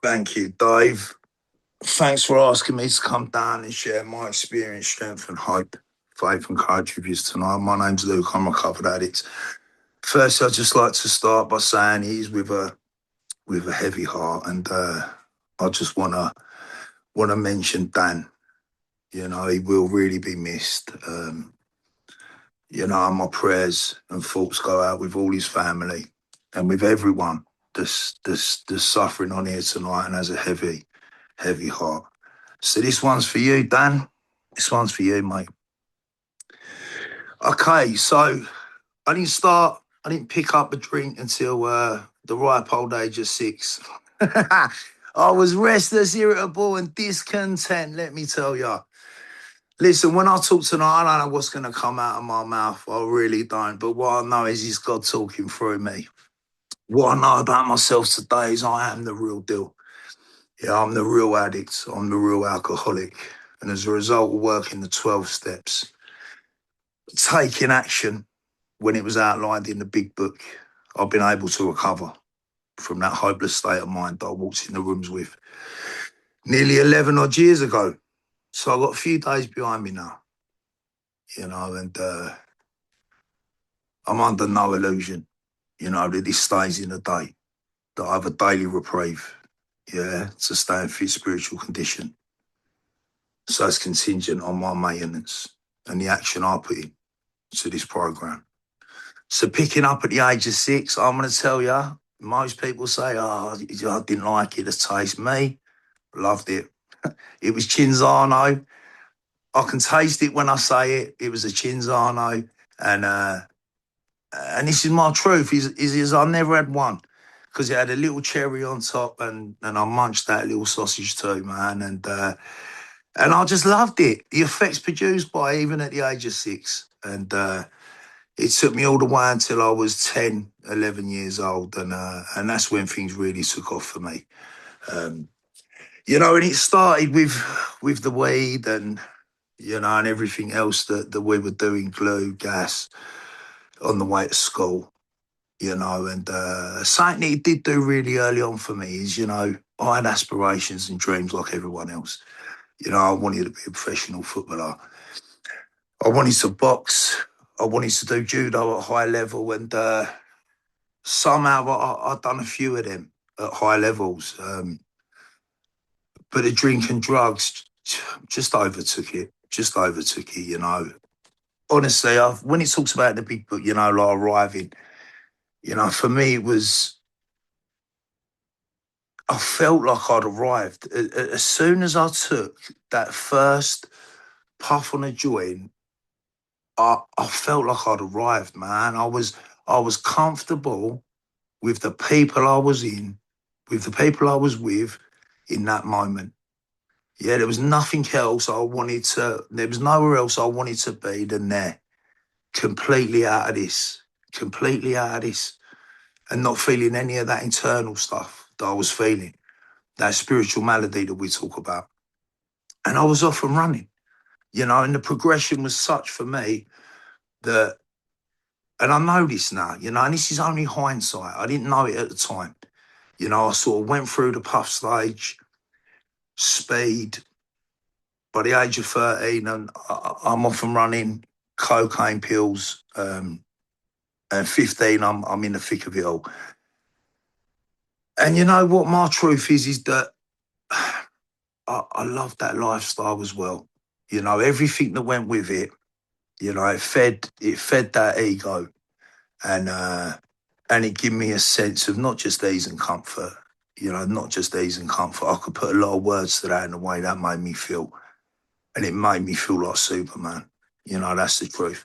Thank you, Dave. Thanks for asking me to come down and share my experience, strength and hope, faith and courage with you tonight. My name's Luke, I'm a recovered addict. First, I'd just like to start by saying he's with a heavy heart, and I just wanna mention Dan. You know, he will really be missed. My prayers and thoughts go out with all his family and with everyone that's suffering on here tonight and has a heavy heart. So this one's for you, Dan. This one's for you, mate. Okay, so I didn't pick up a drink until the ripe old age of 6. I was restless, irritable, and discontent, let me tell you. Listen, when I talk tonight, I don't know what's going to come out of my mouth. I really don't. But what I know is it's God talking through me. What I know about myself today is I am the real deal. Yeah, I'm the real addict. I'm the real alcoholic. And as a result of working the 12 steps, taking action when it was outlined in the big book, I've been able to recover from that hopeless state of mind that I walked in the rooms with nearly 11 odd years ago. So I've got a few days behind me now, and I'm under no illusion, that this stays in a day, that I have a daily reprieve, to stay in fit spiritual condition. So it's contingent on my maintenance and the action I put in to this program. So picking up at the age of 6, I'm going to tell you, most people say, oh, I didn't like it, the taste. Me, loved it. It was Cinzano. I can taste it when I say it. It was a Cinzano. And this is my truth, is I never had one because it had a little cherry on top and I munched that little sausage too, man. And I just loved it. The effects produced by it, even at the age of 6. And it took me all the way until I was 10, 11 years old. And that's when things really took off for me. And it started with the weed and everything else that we were doing, glue, gas, on the way to school, and something that it did do really early on for me is, I had aspirations and dreams like everyone else. I wanted to be a professional footballer. I wanted to box. I wanted to do judo at high level, and somehow I'd done a few of them at high levels. But the drink and drugs just overtook it, Honestly, when it talks about the big book, like arriving, for me it was, I felt like I'd arrived. As soon as I took that first puff on a joint, I felt like I'd arrived, man. I was comfortable with the people I was with the people I was with in that moment. Yeah, there was nothing else there was nowhere else I wanted to be than there. Completely out of this, and not feeling any of that internal stuff that I was feeling, that spiritual malady that we talk about. And I was off and running, and the progression was such for me that, and I know this now, and this is only hindsight. I didn't know it at the time. I sort of went through the puff stage, speed. By the age of 13, and I'm off and running, cocaine pills, and 15, I'm in the thick of it all. And you know what my truth is that I love that lifestyle as well. Everything that went with it, it fed that ego, and it gave me a sense of not just ease and comfort, not just ease and comfort. I could put a lot of words to that in the way that made me feel. And it made me feel like Superman. That's the truth.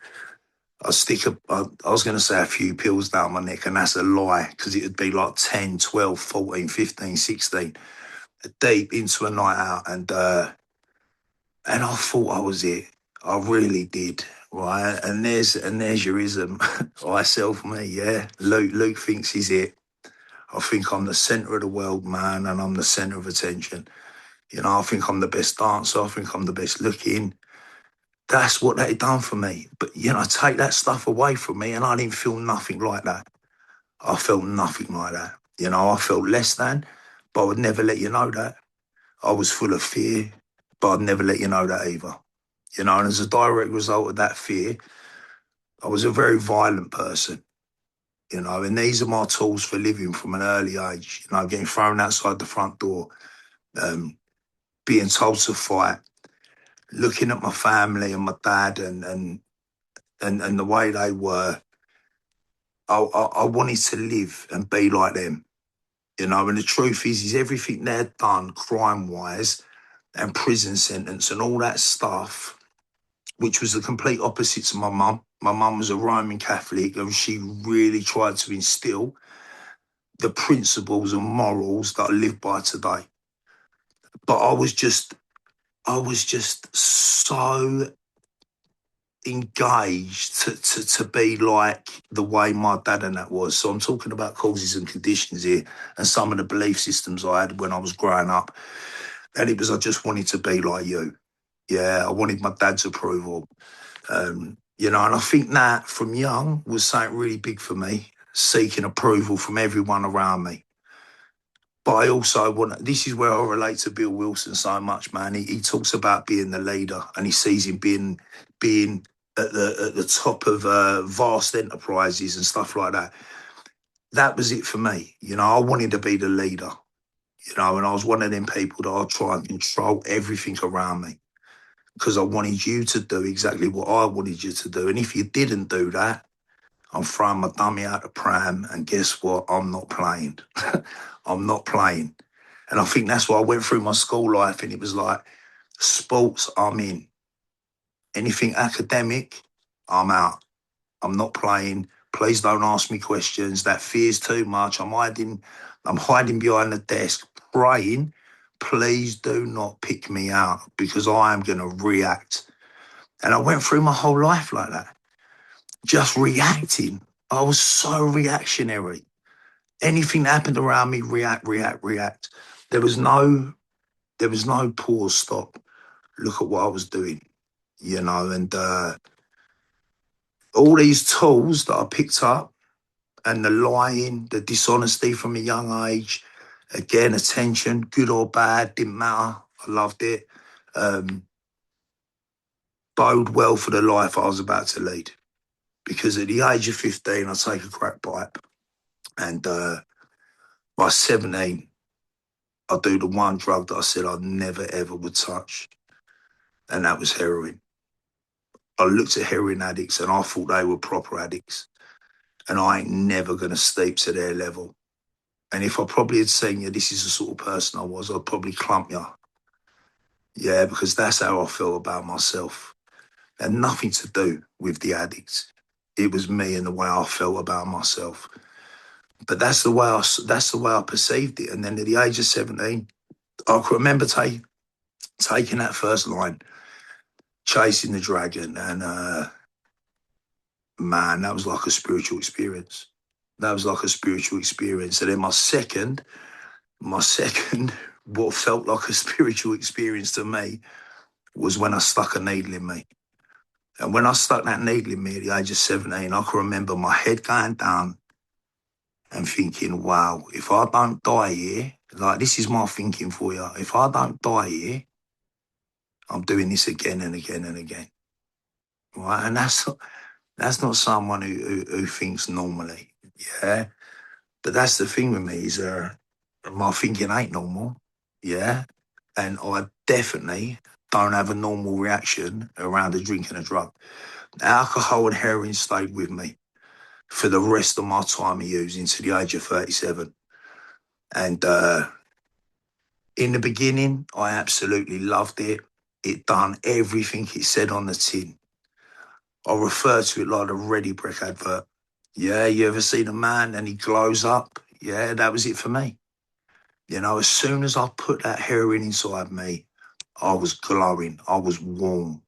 I was going to say a few pills down my neck, and that's a lie, because it would be like 10, 12, 14, 15, 16, deep into a night out. And I thought I was it. I really did, right? And there's your ism. I self me, yeah. Luke thinks he's it. I think I'm the centre of the world, man, and I'm the centre of attention. I think I'm the best dancer. I think I'm the best looking. That's what they done for me. But, take that stuff away from me and I didn't feel nothing like that. I felt nothing like that. I felt less than. but I would never let you know that. I was full of fear, but I'd never let you know that either. You know, and as a direct result of that fear, I was a very violent person, you know, and these are my tools for living from an early age, you know, getting thrown outside the front door, um, being told to fight, looking at my family and my dad and the way they were. I wanted to live and be like them, you know, and the truth is everything they'd done crime-wise and prison sentence and all that stuff, which was the complete opposite to my mum. My mum was a Roman Catholic and she really tried to instill the principles and morals that I live by today. But I was just so engaged to be like the way my dad and that was. So I'm talking about causes and conditions here and some of the belief systems I had when I was growing up. And it was, I just wanted to be like you. Yeah, I wanted my dad's approval. You know, and I think that from young was something really big for me, seeking approval from everyone around me. But I also want, this is where I relate to Bill Wilson so much, man. He talks about being the leader and he sees him being at the top of vast enterprises and stuff like that. That was it for me. You know, I wanted to be the leader, you know, and I was one of them people that I'd try and control everything around me because I wanted you to do exactly what I wanted you to do. And if you didn't do that, I'm throwing my dummy out the pram, and guess what? I'm not playing. I'm not playing. And I think that's why I went through my school life, and it was like, sports, I'm in. Anything academic, I'm out. I'm not playing. Please don't ask me questions. That fear's too much. I'm hiding behind the desk, praying. Please do not pick me out because I am going to react. And I went through my whole life like that, just reacting. I was so reactionary. Anything that happened around me, react, react, react. There was no, there was no pause, stop, look at what I was doing, you know, and all these tools that I picked up and the lying, the dishonesty from a young age, again, attention, good or bad, didn't matter. I loved it. Um, Bode well for the life I was about to lead. Because at the age of 15, I take a crack pipe. And by 17, I do the one drug that I said I never, ever would touch. And that was heroin. I looked at heroin addicts and I thought they were proper addicts. And I ain't never going to stoop to their level. And if I probably had seen you, this is the sort of person I was, I'd probably clump you. Yeah, because that's how I felt about myself. And nothing to do with the addicts. It was me and the way I felt about myself. But that's the way I perceived it. And then at the age of 17, I can remember taking that first line, chasing the dragon, and man, that was like a spiritual experience. That was like a spiritual experience. And then my second, what felt like a spiritual experience to me was when I stuck a needle in me. And when I stuck that needle in me at the age of 17, I can remember my head going down and thinking, wow, if I don't die here, like this is my thinking for you, if I don't die here, I'm doing this again and again and again. Right? And that's not someone who thinks normally. Yeah. But that's the thing with me is my thinking ain't normal. Yeah. And I definitely don't have a normal reaction around a drink and a drug. Alcohol and heroin stayed with me for the rest of my time of using to the age of 37. And in the beginning, I absolutely loved it. It done everything it said on the tin. I refer to it like a Ready Brick advert. Yeah, you ever seen a man and he glows up? Yeah, that was it for me. You know, as soon as I put that heroin inside me, I was glowing. I was warm.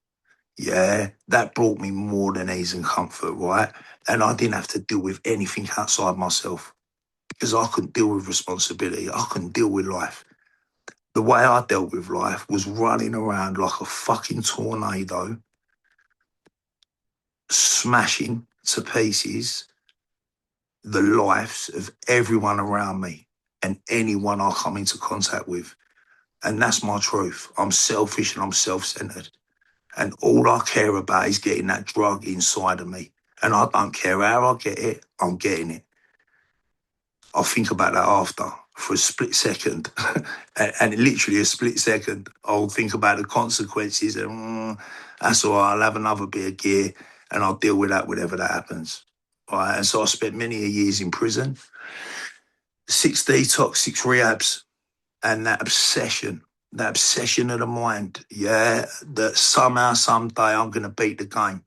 Yeah, that brought me more than ease and comfort, right? And I didn't have to deal with anything outside myself because I couldn't deal with responsibility. I couldn't deal with life. The way I dealt with life was running around like a fucking tornado, smashing to pieces the lives of everyone around me. and anyone I come into contact with. And that's my truth. I'm selfish and I'm self-centered. And all I care about is getting that drug inside of me. And I don't care how I get it, I'm getting it. I'll think about that after for a split second. and literally a split second, I'll think about the consequences and that's all right, I'll have another bit of gear and I'll deal with that whenever that happens. All right, and so I spent many years in prison, 6 detox, 6 rehabs, and that obsession of the mind, yeah, that somehow, someday I'm going to beat the game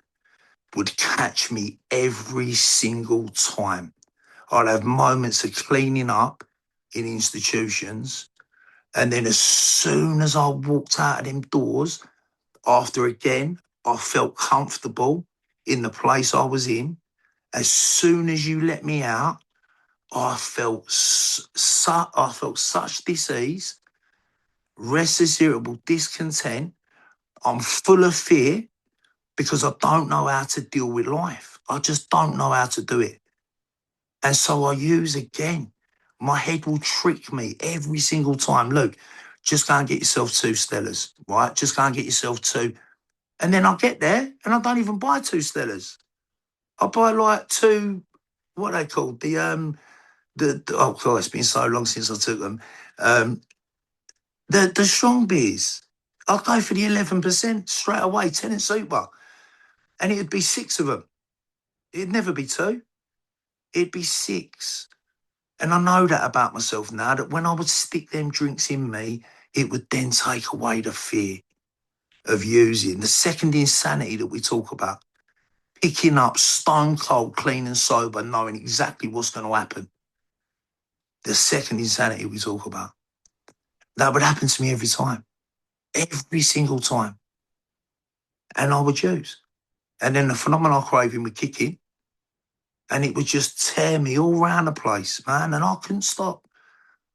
would catch me every single time. I'd have moments of cleaning up in institutions, and then as soon as I walked out of them doors, after again, I felt comfortable in the place I was in. As soon as you let me out, I felt such dis-ease, restless, irritable, discontent. I'm full of fear because I don't know how to deal with life. I just don't know how to do it. And so I use again. My head will trick me every single time. Look, just go and get yourself 2 Stellas, right? Just go and get yourself 2. And then I'll get there and I don't even buy 2 Stellas. I buy like 2, what are they called? Oh God, it's been so long since I took them. The strong beers. I'll go for the 11% straight away, tenant super. And it'd be 6 of them. It'd never be 2. It'd be 6. And I know that about myself now, that when I would stick them drinks in me, it would then take away the fear of using. The second insanity that we talk about, picking up stone cold, clean and sober, knowing exactly what's going to happen. The second insanity we talk about. That would happen to me every time. Every single time. And I would use. And then the phenomenal craving would kick in. And it would just tear me all around the place, man. And I couldn't stop.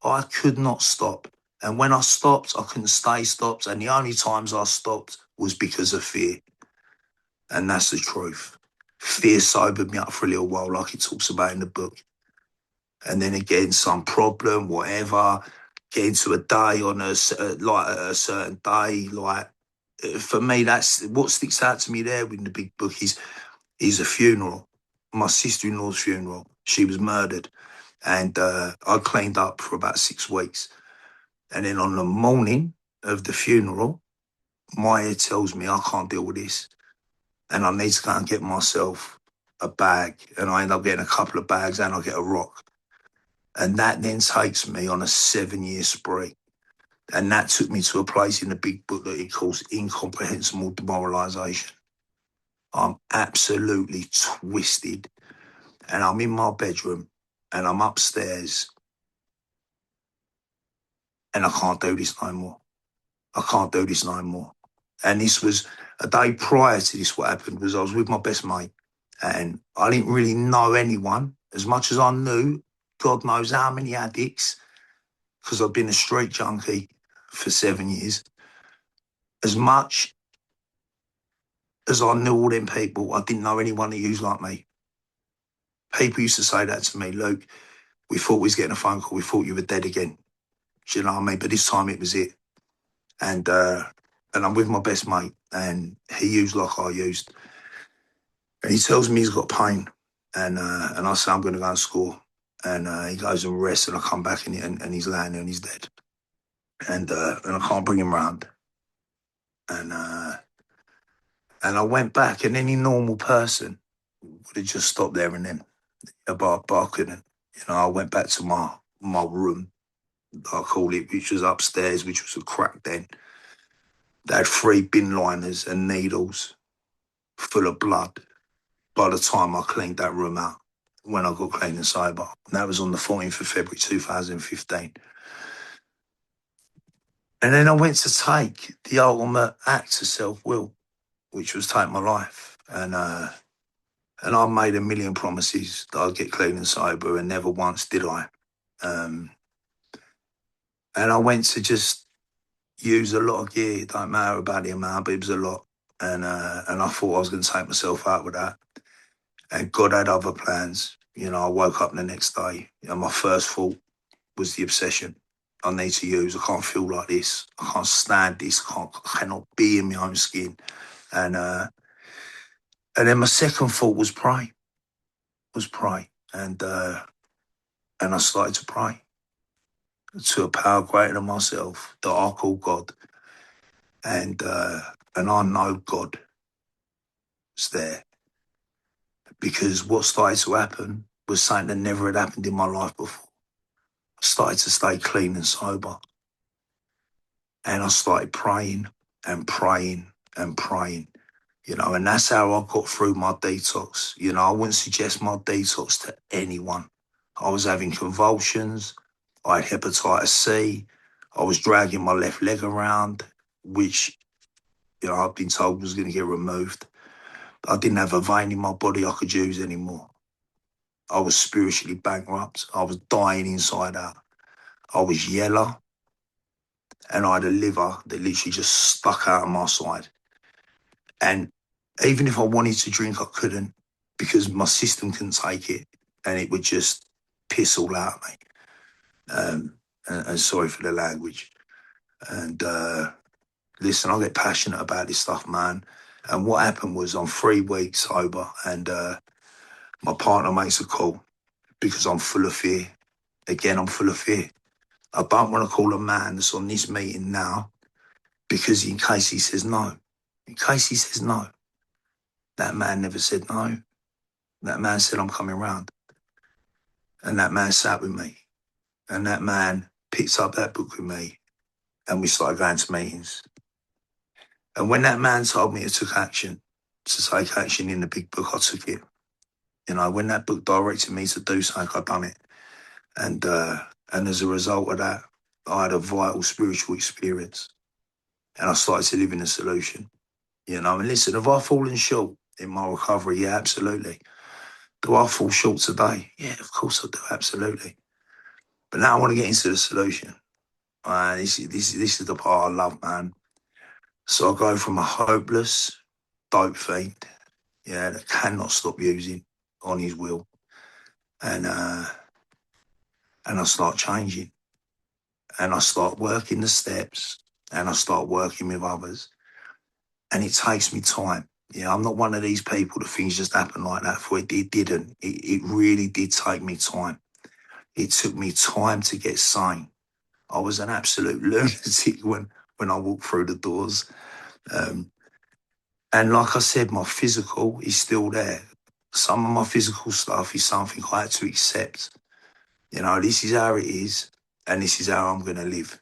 I could not stop. And when I stopped, I couldn't stay stopped. And the only times I stopped was because of fear. And that's the truth. Fear sobered me up for a little while, like it talks about in the book. And then again, some problem, whatever, get into a day on a certain day. Like, for me, that's what sticks out to me there in the big book is a funeral. My sister-in-law's funeral. She was murdered. And I cleaned up for about 6 weeks. And then on the morning of the funeral, my head tells me I can't deal with this. And I need to go and get myself a bag. And I end up getting a couple of bags and I get a rock. And that then takes me on a 7-year spree. And that took me to a place in the big book that it calls incomprehensible demoralisation. I'm absolutely twisted. And I'm in my bedroom and I'm upstairs and I can't do this no more. I can't do this no more. And this was a day prior to this. What happened was I was with my best mate and I didn't really know anyone as much as I knew God knows how many addicts, because I've been a street junkie for 7 years. As much as I knew all them people, I didn't know anyone that used like me. People used to say that to me, Luke, we thought we was getting a phone call, we thought you were dead again. Do you know what I mean? But this time it was it. And I'm with my best mate and he used like I used. And he tells me he's got pain. And I say, I'm going to go and score. And he goes and rests and I come back and he's laying there and he's dead. And I can't bring him round. And I went back and any normal person would have just stopped there and then. But I couldn't. You know, I went back to my room, I call it, which was upstairs, which was a crack den. They had 3 bin liners and needles full of blood by the time I cleaned that room out, when I got clean and sober. And that was on the 14th of February 2015. And then I went to take the ultimate act of self-will, which was take my life. And I made a million promises that I'd get clean and sober, and never once did I. And I went to just use a lot of gear. It don't matter about the amount, but it was a lot. And I thought I was going to take myself out with that. And God had other plans. You know, I woke up the next day and my first thought was the obsession. I need to use. I can't feel like this. I can't stand this. I cannot be in my own skin. And then my second thought was pray. Was pray. And I started to pray to a power greater than myself that I call God. And I know God is there because what started to happen was something that never had happened in my life before. I started to stay clean and sober. And I started praying and praying and praying, and that's how I got through my detox. I wouldn't suggest my detox to anyone. I was having convulsions. I had hepatitis C. I was dragging my left leg around, which, I've been told was going to get removed. I didn't have a vein in my body I could use anymore. I was spiritually bankrupt. I was dying inside out. I was yellow, and I had a liver that literally just stuck out of my side. And even if I wanted to drink, I couldn't because my system couldn't take it, and it would just piss all out of me. And sorry for the language. And listen, I get passionate about this stuff, man. And what happened was I'm 3 weeks sober, and my partner makes a call because I'm full of fear. Again, I'm full of fear. I don't want to call a man that's on this meeting now because in case he says no. In case he says no. That man never said no. That man said, I'm coming round. And that man sat with me. And that man picked up that book with me. And we started going to meetings. And when that man told me to take action in the big book, I took it. When that book directed me to do something, I done it. And as a result of that, I had a vital spiritual experience. And I started to live in a solution. And listen, have I fallen short in my recovery? Yeah, absolutely. Do I fall short today? Yeah, of course I do, absolutely. But now I want to get into the solution. This is the part I love, man. So I go from a hopeless dope fiend, that cannot stop using on his will, and I start changing, and I start working the steps, and I start working with others, and it takes me time. I'm not one of these people that things just happen like that. For it didn't. It really did take me time. It took me time to get sane. I was an absolute lunatic when I walked through the doors. And like I said, my physical is still there. Some of my physical stuff is something I had to accept. This is how it is, and this is how I'm going to live.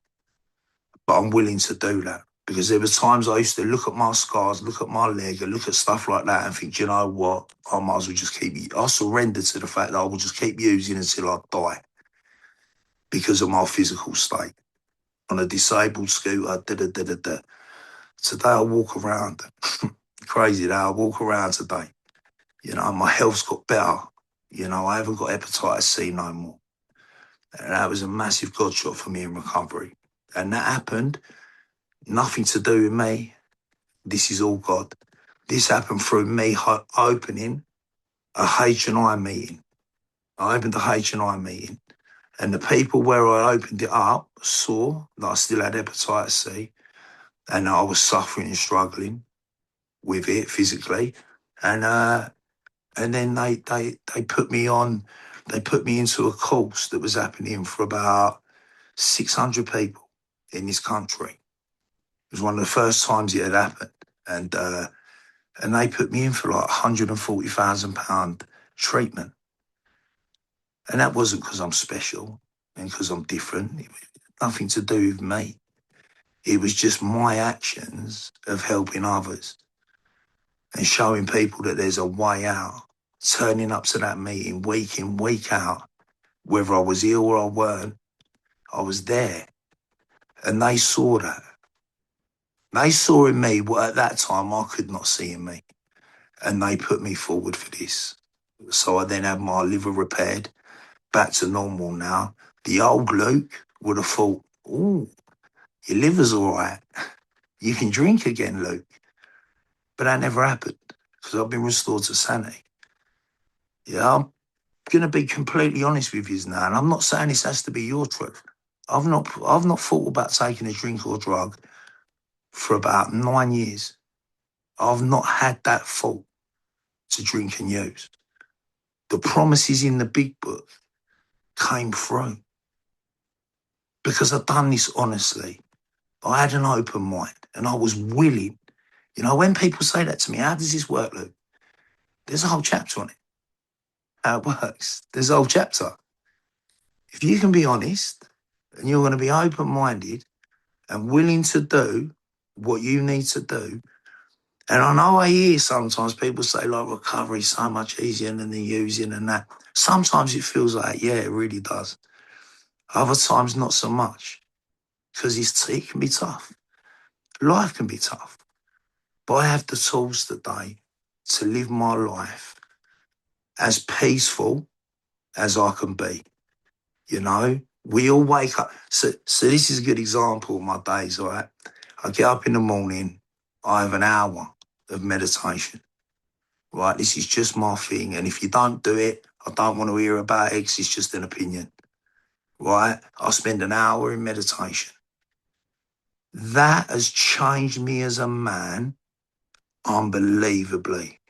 But I'm willing to do that because there were times I used to look at my scars, look at my leg, and look at stuff like that and think, you know what, I might as well just I surrender to the fact that I will just keep using until I die because of my physical state. On a disabled scooter, da-da-da-da-da. Today I walk around. Crazy that I walk around today. My health's got better. I haven't got hepatitis C no more. And that was a massive God shot for me in recovery. And that happened, nothing to do with me. This is all God. This happened through me opening a H&I meeting. I opened a H&I meeting. And the people where I opened it up saw that I still had hepatitis C and that I was suffering and struggling with it physically. And then they put me on, they put me into a course that was happening for about 600 people in this country. It was one of the first times it had happened. And they put me in for like £140,000 treatment. And that wasn't because I'm special and because I'm different. It was nothing to do with me. It was just my actions of helping others and showing people that there's a way out. Turning up to that meeting week in, week out, whether I was ill or I weren't, I was there. And they saw that. They saw in me what at that time I could not see in me. And they put me forward for this. So I then had my liver repaired, back to normal now. The old Luke would have thought, oh, your liver's all right. You can drink again, Luke. But that never happened because I've been restored to sanity. Yeah. going to be completely honest with you now, and I'm not saying this has to be your truth. I've not thought about taking a drink or drug for about 9 years. I've not had that thought to drink and use. The promises in the big book came through because I've done this honestly. I had an open mind and I was willing. You know, when people say that to me, how does this work, Luke? There's a whole chapter on it. How it works. There's a whole chapter. If you can be honest and you're going to be open-minded and willing to do what you need to do, and I know I hear sometimes people say, like, recovery is so much easier than the using and that. Sometimes it feels like, yeah, it really does. Other times, not so much, because it can be tough. Life can be tough. But I have the tools today to live my life as peaceful as I can be. You know, we all wake up. So this is a good example of my days, all right? I get up in the morning, I have an hour of meditation, right? This is just my thing. And if you don't do it, I don't want to hear about it 'cause it's just an opinion, right? I spend an hour in meditation. That has changed me as a man unbelievably.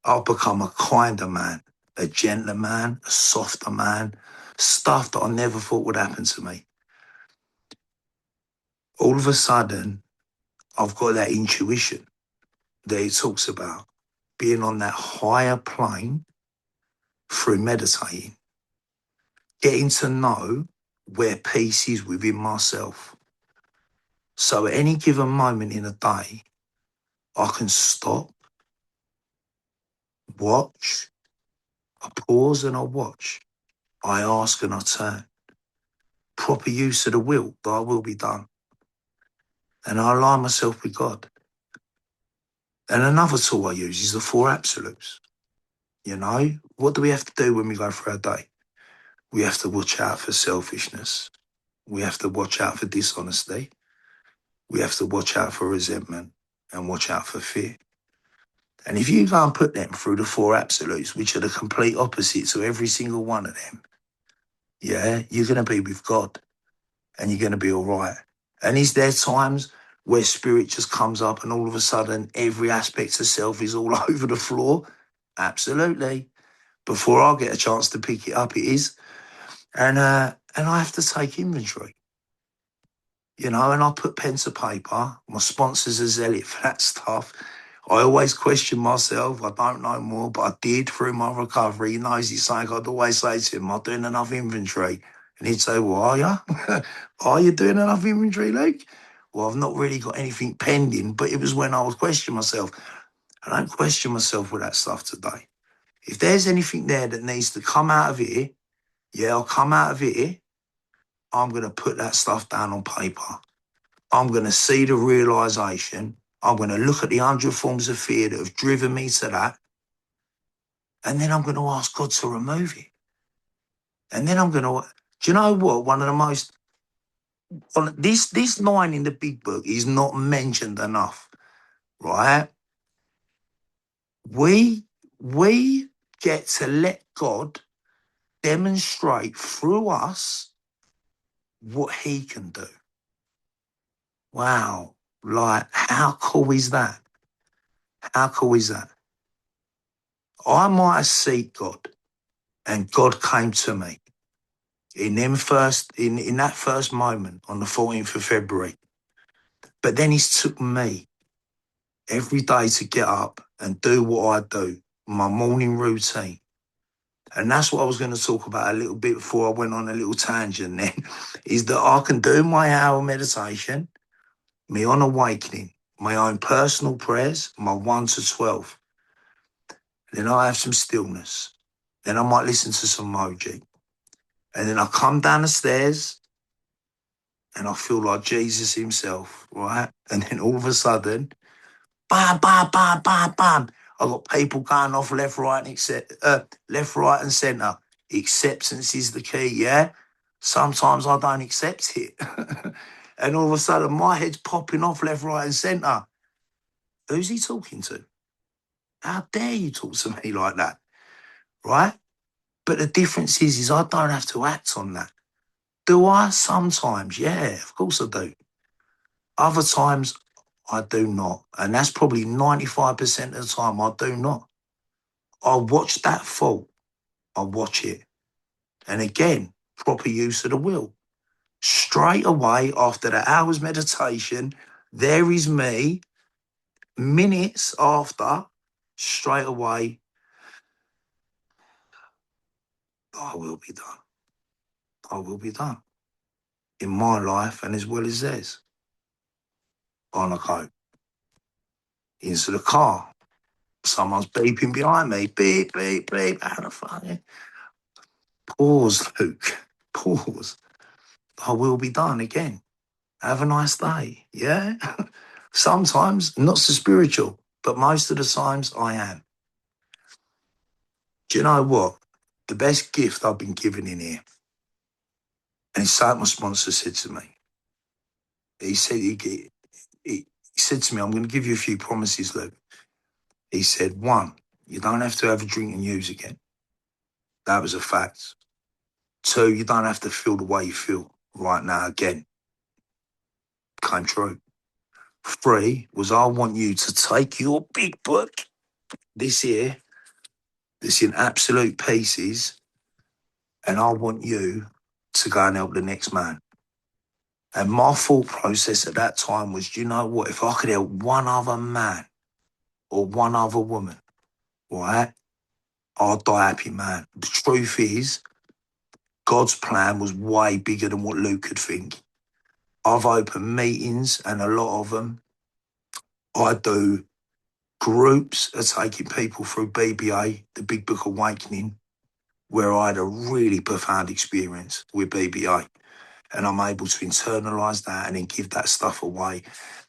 I've become a kinder man, a gentler man, a softer man, stuff that I never thought would happen to me. All of a sudden, I've got that intuition that he talks about, being on that higher plane through meditating, getting to know where peace is within myself. So at any given moment in a day, I can stop, watch, I pause and I watch, I ask and I turn. Proper use of the will, thy will be done. And I align myself with God. And another tool I use is the four absolutes. You know, what do we have to do when we go through our day? We have to watch out for selfishness. We have to watch out for dishonesty. We have to watch out for resentment and watch out for fear. And if you go and put them through the four absolutes, which are the complete opposite to every single one of them, yeah, you're going to be with God and you're going to be all right. And is there times where spirit just comes up and all of a sudden every aspect of self is all over the floor? Absolutely. Before I get a chance to pick it up, it is. And I have to take inventory, you know, and I put pen to paper. My sponsors are zealot for that stuff. I always question myself. I don't know more, but I did through my recovery. He knows he's saying, I'd always say to him, am I doing enough inventory? And he'd say, well, are you? Are you doing enough inventory, Luke? Well, I've not really got anything pending, but it was when I was questioning myself. I don't question myself with that stuff today. If there's anything there that needs to come out of here, yeah, I'll come out of here. I'm going to put that stuff down on paper. I'm going to see the realisation. I'm going to look at the 100 forms of fear that have driven me to that. And then I'm going to ask God to remove it. And then I'm going to, do you know what? One of the most, this line in the big book is not mentioned enough, right? We get to let God demonstrate through us what he can do. Wow. Like, how cool is that? How cool is that? I might have seeked God and God came to me in that first moment on the 14th of February. But then he's took me every day to get up and do what I do, my morning routine. And that's what I was going to talk about a little bit before I went on a little tangent then, is that I can do my hour meditation, my on awakening, my own personal prayers, my 1 to 12. Then I have some stillness. Then I might listen to some Moji. And then I come down the stairs and I feel like Jesus himself, right? And then all of a sudden, bam, bam, bam, bam, bam. I got people going off left, right, and centre. Acceptance is the key, yeah? Sometimes I don't accept it. And all of a sudden, my head's popping off left, right, and centre. Who's he talking to? How dare you talk to me like that, right? But the difference is I don't have to act on that. Do I? Sometimes, yeah, of course I do. Other times, I do not. And that's probably 95% of the time I do not. I watch that fault. I watch it. And again, proper use of the will. Straight away after the hour's meditation, there is me, minutes after, straight away, I will be done. I will be done. In my life and as well as theirs. On I go. Into the car. Someone's beeping behind me. Beep, beep, beep. How the fuck? Pause, Luke. Pause. I will be done again. Have a nice day. Yeah? Sometimes, not so spiritual, but most of the times I am. Do you know what? The best gift I've been given in here, and it's something my sponsor said to me. He said, he said to me, I'm going to give you a few promises, Luke. He said, one, you don't have to have a drink and use again. That was a fact. Two, you don't have to feel the way you feel right now again. Came true. Three was I want you to take your big book, this here, this in absolute pieces, and I want you to go and help the next man. And my thought process at that time was, do you know what? If I could help one other man or one other woman, right, I'll die happy, man. The truth is, God's plan was way bigger than what Luke could think. I've opened meetings, and a lot of them, I do groups are taking people through BBA, the Big Book Awakening, where I had a really profound experience with BBA. And I'm able to internalise that and then give that stuff away.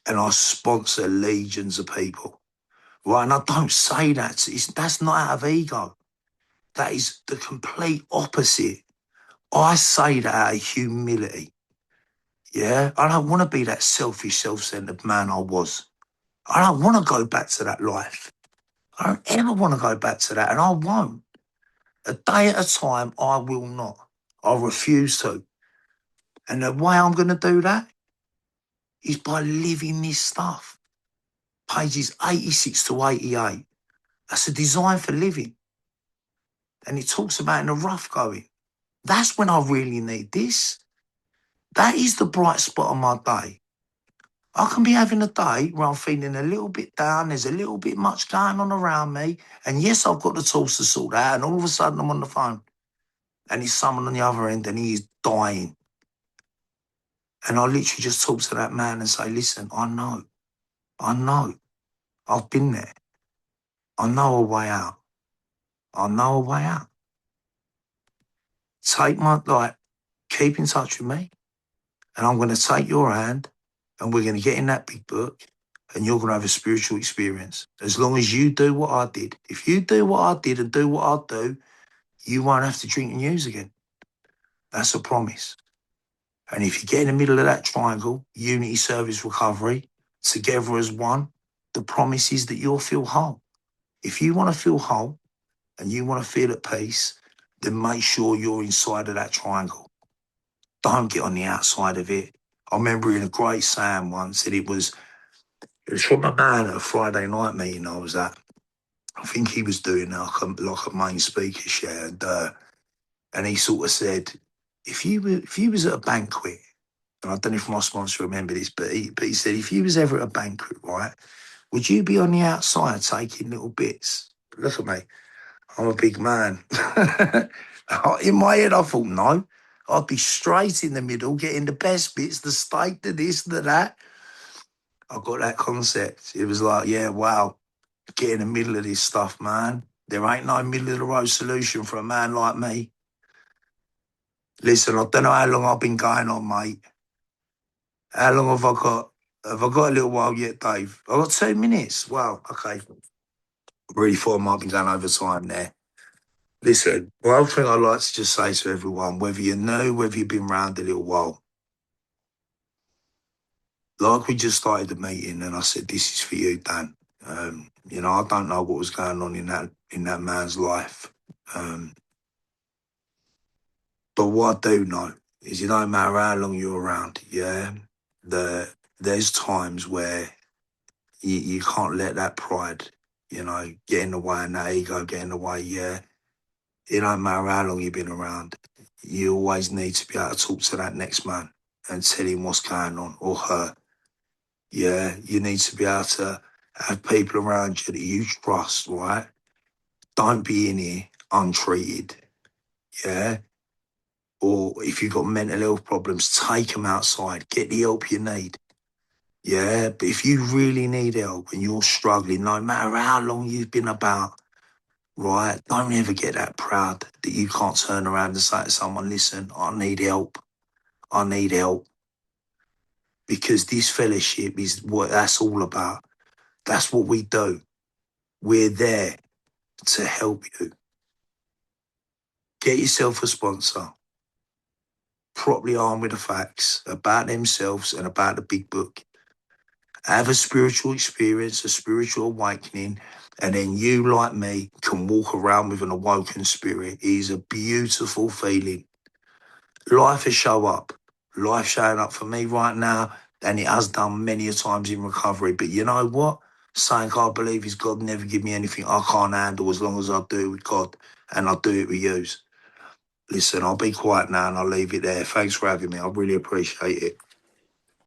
And I sponsor legions of people. Right? And I don't say that. That's not out of ego. That is the complete opposite. I say that out of humility. Yeah? I don't want to be that selfish, self-centred man I was. I don't want to go back to that life. I don't ever want to go back to that, and I won't. A day at a time, I will not. I refuse to. And the way I'm going to do that is by living this stuff. Pages 86 to 88. That's a design for living. And it talks about in the rough going. That's when I really need this. That is the bright spot on my day. I can be having a day where I'm feeling a little bit down, there's a little bit much going on around me, and yes, I've got the tools to sort that out, and all of a sudden I'm on the phone, and there's someone on the other end, and he is dying. And I literally just talk to that man and say, listen, I know, I've been there. I know a way out. I know a way out. Keep in touch with me, and I'm going to take your hand, and we're going to get in that big book, and you're going to have a spiritual experience. As long as you do what I did. If you do what I did and do what I do, you won't have to drink and use again. That's a promise. And if you get in the middle of that triangle, unity, service, recovery, together as one, the promise is that you'll feel whole. If you want to feel whole and you want to feel at peace, then make sure you're inside of that triangle. Don't get on the outside of it. I remember in a great saying once that it was from a man at a Friday night meeting I was at. I think he was doing like a main speaker share, and he sort of said, if you was at a banquet, and I don't know if my sponsor remember this, but he said, if you was ever at a banquet, right, would you be on the outside taking little bits? Look at me, I'm a big man. In my head, I thought, no, I'd be straight in the middle, getting the best bits, the steak, the this, the that. I got that concept. It was like, yeah, wow, get in the middle of this stuff, man. There ain't no middle of the road solution for a man like me. Listen, I don't know how long I've been going on, mate. How long have I got? Have I got a little while yet, Dave? I've got 2 minutes. Wow, okay. Really thought I might be going over time there. Listen, one thing I'd like to just say to everyone, whether you're new, whether you've been round a little while, like we just started the meeting and I said, this is for you, Dan. I don't know what was going on in that man's life. But what I do know is it don't matter how long you're around, yeah, there's times where you can't let that pride, get in the way and that ego get in the way, yeah. It don't matter how long you've been around. You always need to be able to talk to that next man and tell him what's going on, or her. Yeah, you need to be able to have people around you that you trust, right? Don't be in here untreated, yeah? Or if you've got mental health problems, take them outside, get the help you need. Yeah, but if you really need help and you're struggling, no matter how long you've been about, right, don't ever get that proud that you can't turn around and say to someone, listen, I need help. I need help. Because this fellowship is what that's all about. That's what we do. We're there to help you. Get yourself a sponsor, properly armed with the facts about themselves and about the big book. Have a spiritual experience, a spiritual awakening, and then you, like me, can walk around with an awoken spirit. It is a beautiful feeling. Life has shown up. Life showing up for me right now, and it has done many a times in recovery. But you know what? Saying I believe is God never give me anything I can't handle as long as I do it with God, and I do it with you. Listen, I'll be quiet now and I'll leave it there. Thanks for having me. I really appreciate it.